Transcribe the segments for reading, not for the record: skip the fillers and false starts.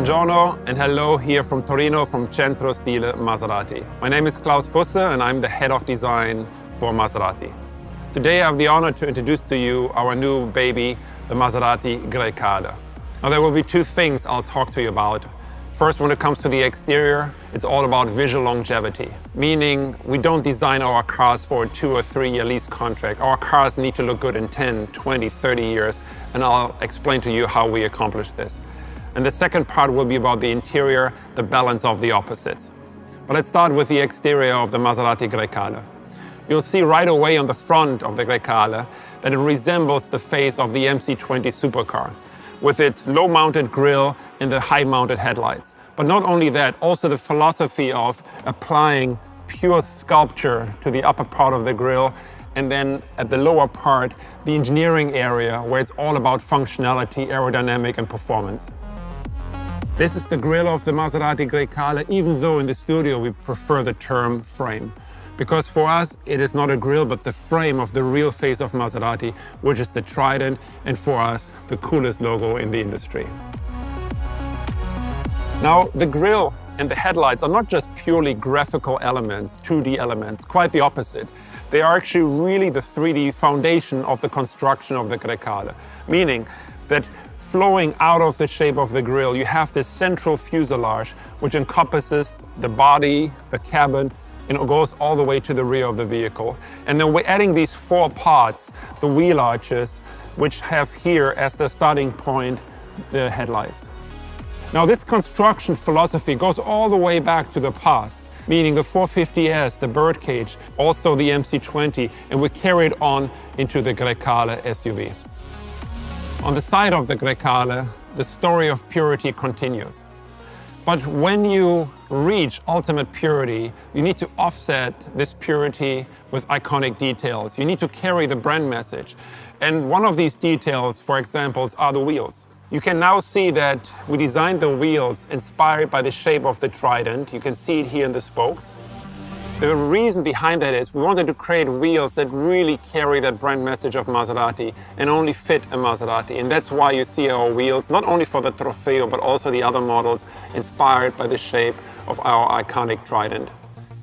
Buongiorno and hello here from Torino from Centro Stile Maserati. My name is Klaus Busse and I'm the head of design for Maserati. Today I have the honor to introduce to you our new baby, the Maserati Grecale. Now there will be two things I'll talk to you about. First, when it comes to the exterior, it's all about visual longevity, meaning we don't design our cars for a 2 or 3 year lease contract. Our cars need to look good in 10, 20, 30 years, and I'll explain to you how we accomplish this. And the second part will be about the interior, the balance of the opposites. But let's start with the exterior of the Maserati Grecale. You'll see right away on the front of the Grecale that it resembles the face of the MC20 supercar, with its low-mounted grille and the high-mounted headlights. But not only that, also the philosophy of applying pure sculpture to the upper part of the grille, and then at the lower part, the engineering area where it's all about functionality, aerodynamic and performance. This is the grille of the Maserati Grecale, even though in the studio we prefer the term frame. Because for us, it is not a grille, but the frame of the real face of Maserati, which is the Trident, and for us, the coolest logo in the industry. Now, the grille and the headlights are not just purely graphical elements, 2D elements, quite the opposite. They are actually really the 3D foundation of the construction of the Grecale, meaning that flowing out of the shape of the grille, you have this central fuselage, which encompasses the body, the cabin, and it goes all the way to the rear of the vehicle. And then we're adding these 4 parts, the wheel arches, which have here as the starting point the headlights. Now this construction philosophy goes all the way back to the past, meaning the 450S, the birdcage, also the MC20, and we carry it on into the Grecale SUV. On the side of the Grecale, the story of purity continues. But when you reach ultimate purity, you need to offset this purity with iconic details. You need to carry the brand message. And one of these details, for example, are the wheels. You can now see that we designed the wheels inspired by the shape of the Trident. You can see it here in the spokes. The reason behind that is we wanted to create wheels that really carry that brand message of Maserati and only fit a Maserati. And that's why you see our wheels, not only for the Trofeo, but also the other models, inspired by the shape of our iconic Trident.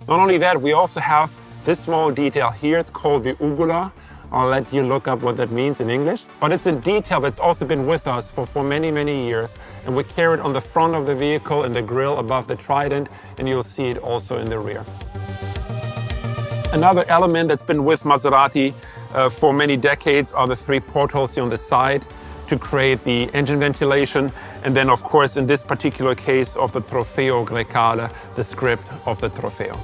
Not only that, we also have this small detail here. It's called the ugula. I'll let you look up what that means in English. But it's a detail that's also been with us for many, many years. And we carry it on the front of the vehicle in the grille above the Trident, and you'll see it also in the rear. Another element that's been with Maserati for many decades are the 3 portholes here on the side to create the engine ventilation. And then, of course, in this particular case of the Trofeo Grecale, the script of the Trofeo.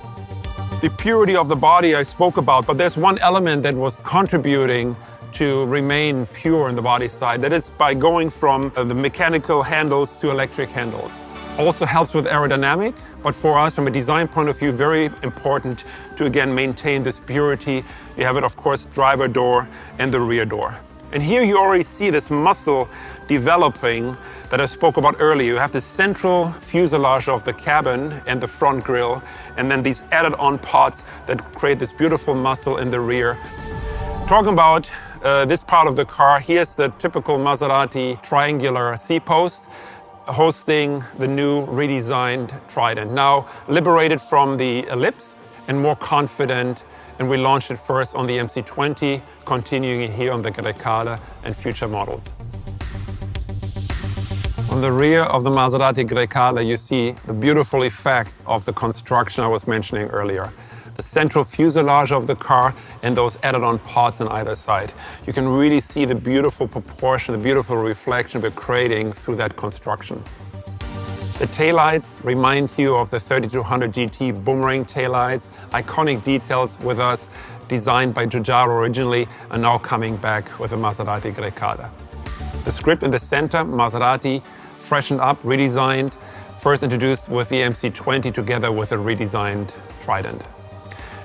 The purity of the body I spoke about, but there's one element that was contributing to remain pure on the body side. That is by going from the mechanical handles to electric handles. Also helps with aerodynamic, but for us, from a design point of view, very important to again maintain this purity. You have it, of course, driver door and the rear door. And here you already see this muscle developing that I spoke about earlier. You have the central fuselage of the cabin and the front grille, and then these added on parts that create this beautiful muscle in the rear. Talking about this part of the car, here's the typical Maserati triangular C-post, hosting the new redesigned Trident. Now liberated from the ellipse and more confident, and we launched it first on the MC20, continuing it here on the Grecale and future models. On the rear of the Maserati Grecale, you see the beautiful effect of the construction I was mentioning earlier. The central fuselage of the car and those added-on parts on either side. You can really see the beautiful proportion, the beautiful reflection we're creating through that construction. The taillights remind you of the 3200 GT boomerang taillights, iconic details with us, designed by Giugiaro originally, and now coming back with the Maserati Grecale. The script in the center, Maserati, freshened up, redesigned, first introduced with the MC20 together with a redesigned Trident.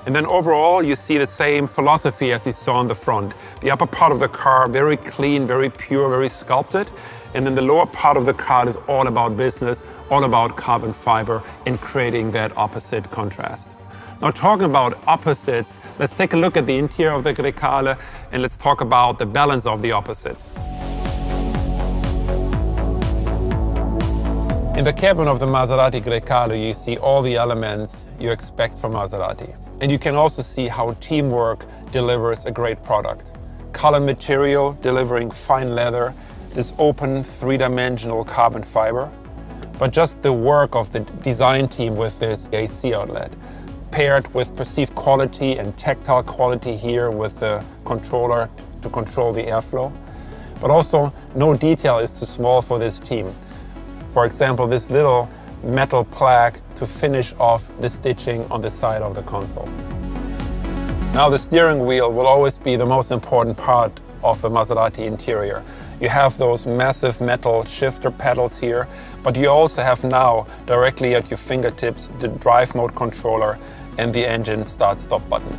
And then overall, you see the same philosophy as you saw on the front. The upper part of the car, very clean, very pure, very sculpted. And then the lower part of the car is all about business, all about carbon fiber and creating that opposite contrast. Now, talking about opposites, let's take a look at the interior of the Grecale and let's talk about the balance of the opposites. In the cabin of the Maserati Grecale, you see all the elements you expect from Maserati. And you can also see how teamwork delivers a great product. Color material delivering fine leather, this open three-dimensional carbon fiber. But just the work of the design team with this AC outlet, paired with perceived quality and tactile quality here with the controller to control the airflow. But also, no detail is too small for this team. For example, this little metal plaque to finish off the stitching on the side of the console. Now, the steering wheel will always be the most important part of the Maserati interior. You have those massive metal shifter pedals here, but you also have now, directly at your fingertips, the drive mode controller and the engine start-stop button.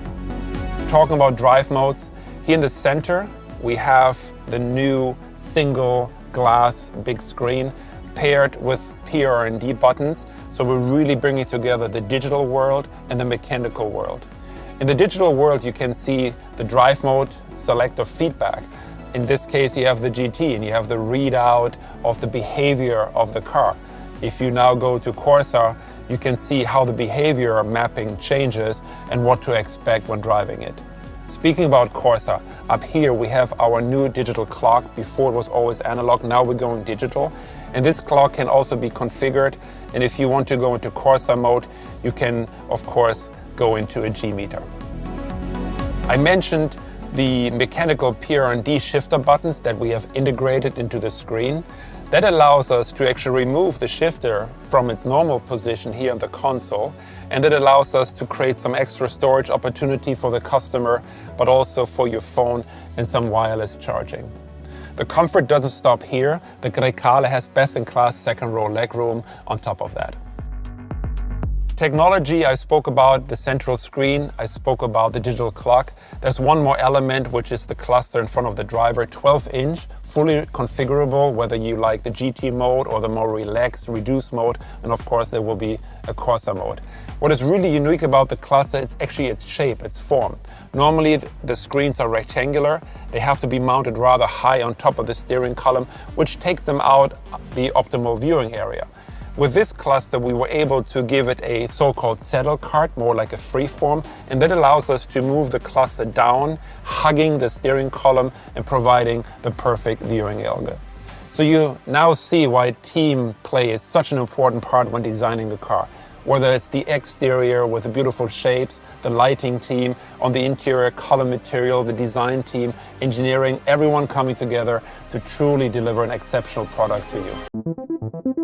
Talking about drive modes, here in the center, we have the new single glass big screen paired with PR&D buttons. So we're really bringing together the digital world and the mechanical world. In the digital world, you can see the drive mode, select or feedback. In this case, you have the GT and you have the readout of the behavior of the car. If you now go to Corsa, you can see how the behavior mapping changes and what to expect when driving it. Speaking about Corsa, up here we have our new digital clock. Before it was always analog, now we're going digital. And this clock can also be configured. And if you want to go into Corsa mode, you can, of course, go into a G meter. I mentioned the mechanical PR&D shifter buttons that we have integrated into the screen. That allows us to actually remove the shifter from its normal position here on the console, and it allows us to create some extra storage opportunity for the customer, but also for your phone and some wireless charging. The comfort doesn't stop here. The Grecale has best-in-class second-row legroom on top of that. Technology, I spoke about the central screen, I spoke about the digital clock. There's one more element, which is the cluster in front of the driver, 12-inch, fully configurable, whether you like the GT mode or the more relaxed, reduced mode, and of course there will be a Corsa mode. What is really unique about the cluster is actually its shape, its form. Normally the screens are rectangular, they have to be mounted rather high on top of the steering column, which takes them out the optimal viewing area. With this cluster, we were able to give it a so-called saddle cart, more like a freeform, and that allows us to move the cluster down, hugging the steering column and providing the perfect viewing angle. So you now see why team play is such an important part when designing the car. Whether it's the exterior with the beautiful shapes, the lighting team, on the interior color material, the design team, engineering, everyone coming together to truly deliver an exceptional product to you.